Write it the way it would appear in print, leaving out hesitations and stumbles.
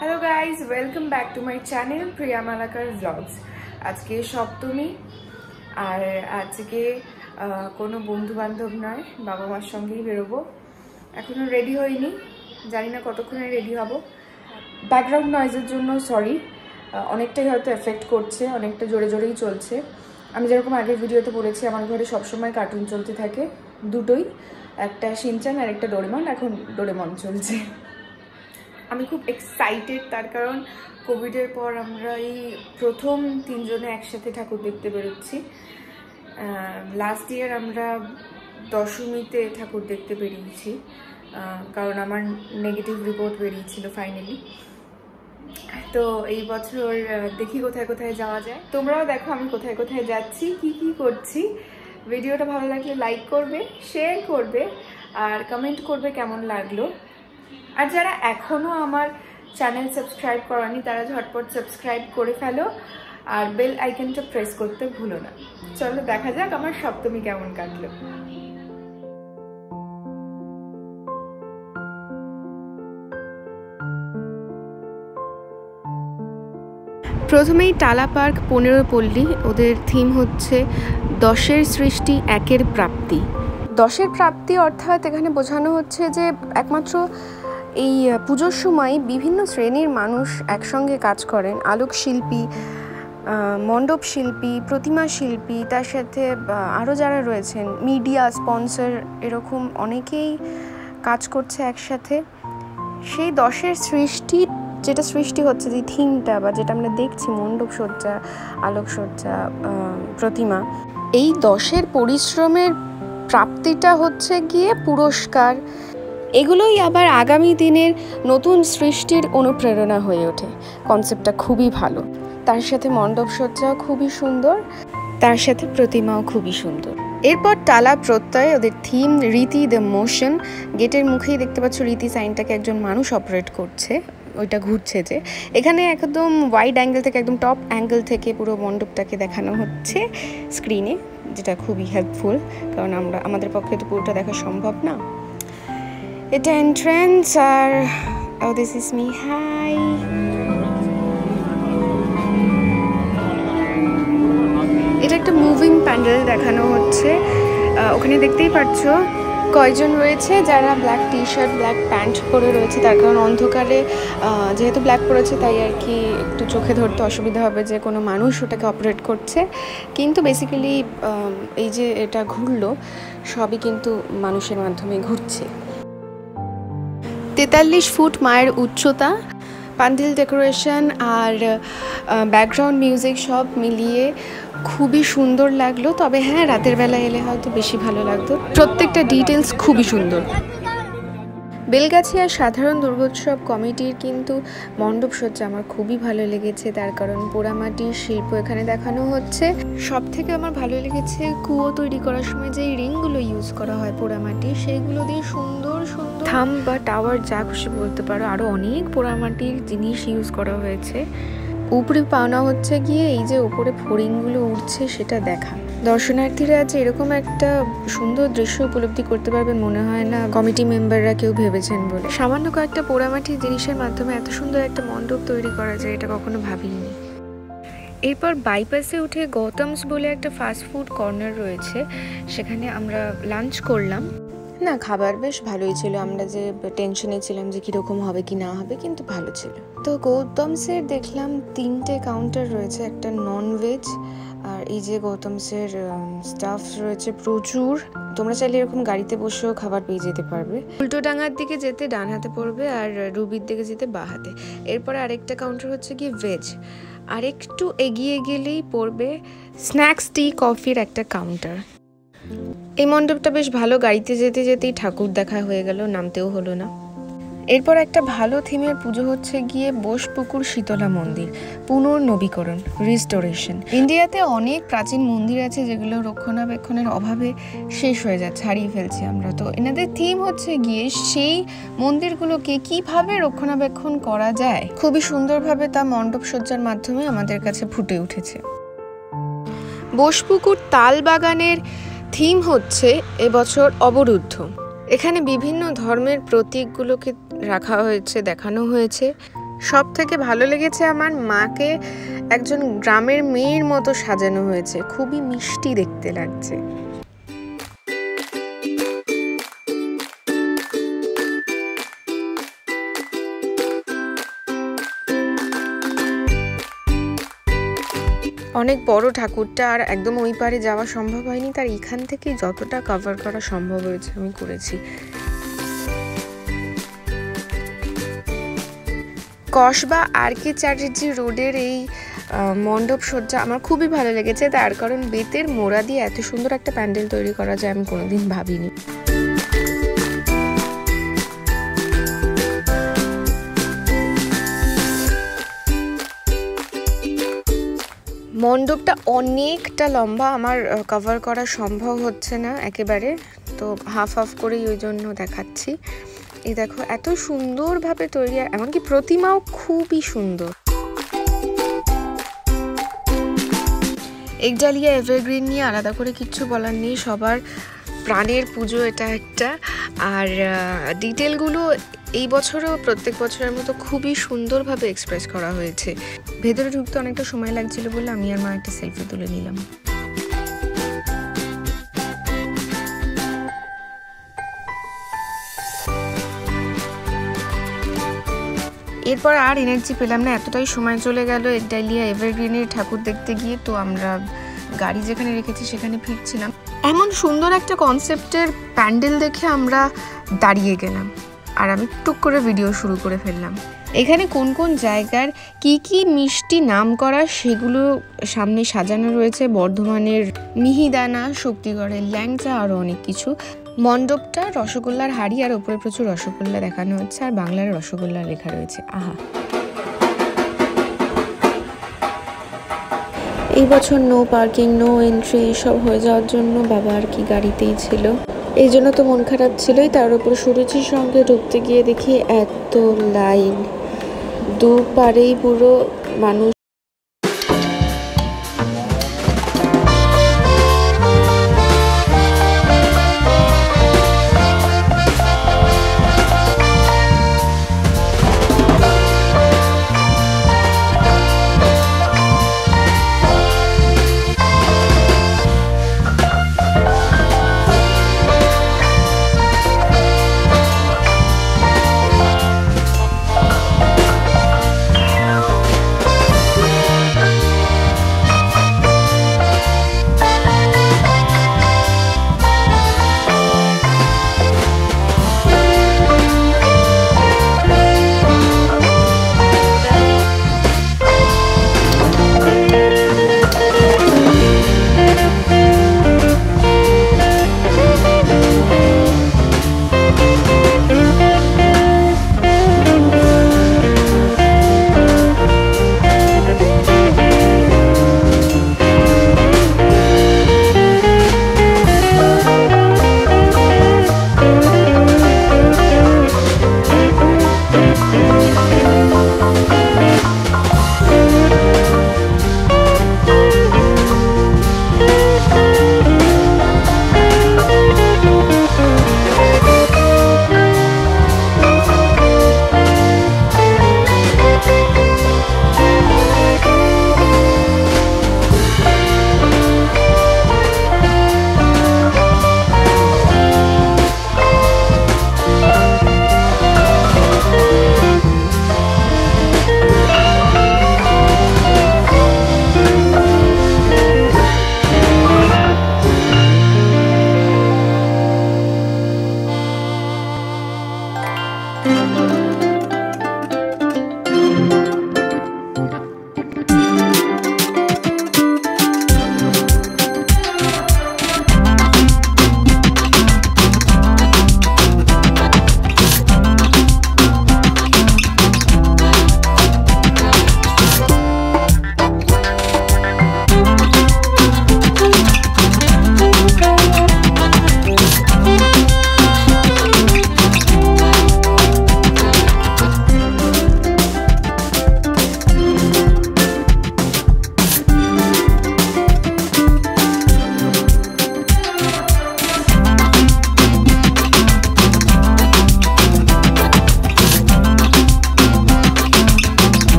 Hello guys, welcome back to my channel Priya Malakar vlogs. আজকে সপ্তমী, আর আজকে কোনো বন্ধু বান্ধব নয়, বাবা মার সঙ্গেই বেরোবো। এখনও রেডি হইনি, জানি না কতক্ষণে রেডি হব। ব্যাকগ্রাউন্ড নয়েজের জন্য সরি, অনেকটাই হয়তো এফেক্ট করছে, অনেকটা জোরে জোরেই চলছে। আমি যেরকম আগের ভিডিওতে বলেছি, আমার ঘরে সবসময় কার্টুন চলতে থাকে, দুটোই, একটা শিনচান আর একটা ডোরেমন। এখন ডোরেমন চলছে। আমি খুব এক্সাইটেড, তার কারণ কোভিডের পর আমরা এই প্রথম তিনজনে একসাথে ঠাকুর দেখতে বেরোচ্ছি। লাস্ট ইয়ার আমরা দশমীতে ঠাকুর দেখতে বেরিয়েছি, কারণ আমার নেগেটিভ রিপোর্ট বেরিয়েছিল ফাইনালি। তো এই বছর দেখি কোথায় কোথায় যাওয়া যায়। তোমরাও দেখো আমি কোথায় কোথায় যাচ্ছি, কি কি করছি। ভিডিওটা ভালো লাগলে লাইক করবে, শেয়ার করবে আর কমেন্ট করবে কেমন লাগলো। আর যারা এখনও আমার চ্যানেল সাবস্ক্রাইব করেনি তারা ঝটপট সাবস্ক্রাইব করে ফেলো, আর বেল আইকনটা প্রেস করতে ভুলো না। চলো দেখা যাক আমার সপ্তমী কেমন কাটলো। প্রথমেই টালা পার্ক 15 পল্লী, ওদের থিম হচ্ছে 10-এর সৃষ্টি 1-এর প্রাপ্তি। 10-এর প্রাপ্তি অর্থাৎ এখানে বোঝানো হচ্ছে যে একমাত্র এই পুজোর সময় বিভিন্ন শ্রেণীর মানুষ একসঙ্গে কাজ করেন। আলোকশিল্পী, মণ্ডপ শিল্পী, প্রতিমা শিল্পী, তার সাথে আরও যারা রয়েছেন মিডিয়া স্পন্সর, এরকম অনেকেই কাজ করছে একসাথে। সেই 10-এর সৃষ্টি, যেটা সৃষ্টি হচ্ছে, যে থিমটা বা যেটা আমরা দেখছি, মণ্ডপ সজ্জা, আলোকসজ্জা, প্রতিমা, এই 10-এর পরিশ্রমের প্রাপ্তিটা হচ্ছে গিয়ে পুরস্কার। এগুলোই আবার আগামী দিনের নতুন সৃষ্টির অনুপ্রেরণা হয়ে ওঠে। কনসেপ্টটা খুবই ভালো, তার সাথে মণ্ডপ সজ্জাও খুবই সুন্দর, তার সাথে প্রতিমাও খুবই সুন্দর। এরপর টালা প্রত্যয়, ওদের থিম রীতি দ্য মোশন। গেটের মুখেই দেখতে পাচ্ছ রীতি সাইনটাকে একজন মানুষ অপারেট করছে, ওইটা ঘুরছে। যে এখানে একদম ওয়াইড অ্যাঙ্গেল থেকে, একদম টপ অ্যাঙ্গেল থেকে পুরো মণ্ডপটাকে দেখানো হচ্ছে স্ক্রিনে, যেটা খুবই হেল্পফুল, কারণ আমাদের পক্ষে তো পুরোটা দেখা সম্ভব না। এটা এন্ট্রান্স, আর দিস ইজ মি, হাই। এটা একটা মুভিং প্যান্ডেল দেখানো হচ্ছে। ওখানে দেখতেই পাচ্ছ কয়জন রয়েছে যারা black T shirt, black pant পরে রয়েছে, তার কারণ অন্ধকারে যেহেতু ব্ল্যাক পরেছে তাই আর কি একটু চোখে ধরতে অসুবিধা হবে যে কোনো মানুষ ওটাকে অপারেট করছে। কিন্তু বেসিক্যালি এই যে এটা ঘুরলো, সবই কিন্তু মানুষের মাধ্যমে ঘুরছে। 43 ফুট মায়ের উচ্চতা, প্যান্ডেল ডেকোরেশন আর ব্যাকগ্রাউন্ড মিউজিক সব মিলিয়ে খুবই সুন্দর লাগলো। তবে হ্যাঁ, রাতের বেলা এলে হয়তো বেশি ভালো লাগতো। প্রত্যেকটা ডিটেলস খুবই সুন্দর। বেলগাছিয়া সাধারণ দুর্গোৎসব কমিটির কিন্তু মণ্ডপ সজ্জা আমার খুবই ভালো লেগেছে, তার কারণ পোড়ামাটির শিল্প এখানে দেখানো হচ্ছে। সব থেকে আমার ভালো লেগেছে কুয়ো তৈরি করার সময় যে রিংগুলো ইউজ করা হয় পোড়ামাটির, সেইগুলো দিয়ে সুন্দর সুন্দর থাম বা টাওয়ার, যা খুশি বলতে পারো, আরও অনেক পোড়ামাটির জিনিস ইউজ করা হয়েছে। উপরে পাওনা হচ্ছে গিয়ে এই যে উপরে ফড়িংগুলো উঠছে সেটা দেখা। দর্শনার্থীরা যে এরকম একটা সুন্দর দৃশ্য উপলব্ধি করতে পারবেন মনে হয় না কমিটি মেম্বাররা কেউ ভেবেছেন বলে। সামান্য কয়েকটা পোড়ামাটির জিনিসের মাধ্যমে এত সুন্দর একটা মণ্ডপ তৈরি করা যায়, এটা কখনো ভাবিনি। এরপর বাইপাসে উঠে গৌতমস বলে একটা ফাস্টফুড কর্নার রয়েছে, সেখানে আমরা লাঞ্চ করলাম। না, খাবার বেশ ভালোই ছিল। আমরা যে টেনশনে ছিলাম যে কীরকম হবে কি না হবে, কিন্তু ভালো ছিল। তো গৌতমসের দেখলাম 3টে কাউন্টার রয়েছে, একটা ননভেজ, আর এই যে গৌতমসের স্টাফ রয়েছে প্রচুর। তোমরা চাইলে এরকম গাড়িতে বসেও খাবার পেয়ে যেতে পারবে। উল্টোডাঙ্গার দিকে যেতে ডান হাতে পড়বে, আর রুবির দিকে যেতে বাঁ হাতে। এরপরে আরেকটা কাউন্টার হচ্ছে কি ভেজ, আর একটু এগিয়ে গেলেই পড়বে স্ন্যাক্স, টি, কফির একটা কাউন্টার। এই মণ্ডপটা বেশ ভালো, গাড়িতে যেতে যেতেই ঠাকুর দেখা হয়ে গেল, নামতেও হলো না। এরপর একটা ভালো থিমের পুজো হচ্ছে গিয়ে বোসপুকুর শীতলা মন্দির, পুনর্নবীকরণ, রিস্টোরেশন। ইন্ডিয়াতে অনেক প্রাচীন মন্দির আছে যেগুলো রক্ষণাবেক্ষণের অভাবে শেষ হয়ে যাচ্ছে, হারিয়ে ফেলছি আমরা। তো এনাদের থিম হচ্ছে গিয়ে সেই মন্দিরগুলোকে কিভাবে রক্ষণাবেক্ষণ করা যায়, খুবই সুন্দরভাবে তা মণ্ডপ সজ্জার মাধ্যমে আমাদের কাছে ফুটে উঠেছে। বোসপুকুর তাল বাগানের থিম হচ্ছে এবছর অবরুদ্ধ। এখানে বিভিন্ন ধর্মের প্রতীকগুলোকে রাখা হয়েছে, দেখানো হয়েছে। সব থেকে ভালো লেগেছে আমার মাকে একজন গ্রামের মেয়ের মতো সাজানো হয়েছে, খুবই মিষ্টি দেখতে লাগছে। অনেক বড় ঠাকুরটা, আর একদম ওই পারে যাওয়া সম্ভব হয়নি, তার এখান থেকে যতটা কভার করা সম্ভব হয়েছে আমি করেছি। কসবা আর কে চ্যাটার্জি রোডের এই মণ্ডপ সজ্জা আমার খুবই ভালো লেগেছে, তার কারণ বেতের মোড়া দিয়ে এত সুন্দর একটা প্যান্ডেল তৈরি করা যায় আমি কোনোদিন ভাবিনি। মণ্ডপটা অনেকটা লম্বা, আমার কভার করা সম্ভব হচ্ছে না একেবারে, তো হাফ হাফ করেই ওই জন্য দেখাচ্ছি। এই দেখো এত সুন্দরভাবে তৈরি, এমনকি প্রতিমাও খুবই সুন্দর। একডালিয়া এভারগ্রিন নিয়ে আলাদা করে কিচ্ছু বলার নেই, সবার প্রাণের পুজো এটা একটা। আর ডিটেলগুলো এই বছরও প্রত্যেক বছরের মতো খুবই সুন্দরভাবে এক্সপ্রেস করা হয়েছে। ভেতরে ঢুকতে অনেকটা সময় লাগছিল বলে আমি আর মা একটা সেলফি তুলে নিলাম। এরপর আর এনার্জি পেলাম না, এতটাই সময় চলে গেল একডালিয়া এভারগ্রিনের ঠাকুর দেখতে গিয়ে। তো আমরা গাড়ি যেখানে রেখেছি সেখানে ফিরছিলাম। এমন সুন্দর একটা কনসেপ্টের প্যান্ডেল দেখে আমরা দাঁড়িয়ে গেলাম, আর আমি টুক করে ভিডিও শুরু করে ফেললাম। এখানে কোন কোন জায়গার কি কি মিষ্টি নাম করা সেগুলো সামনে সাজানো রয়েছে। বর্ধমানের মিহিদানা, শক্তিগড়ের ল্যাংচা, আরও অনেক কিছু। মণ্ডপটা রসগোল্লার হাড়ি, আর ওপরে প্রচুর রসগোল্লা দেখানো হচ্ছে, আর বাংলার রসগোল্লা লেখা রয়েছে। আহা, এই বছর নো পার্কিং, নো এন্ট্রি এসব হয়ে যাওয়ার জন্য বাবা আর কি গাড়িতেই ছিল, এই জন্য তো মন খারাপ ছিলই। তার উপর সুরুচির সঙ্গে ঢুকতে গিয়ে দেখি এত লাইন, দুপারেই পুরো মানুষ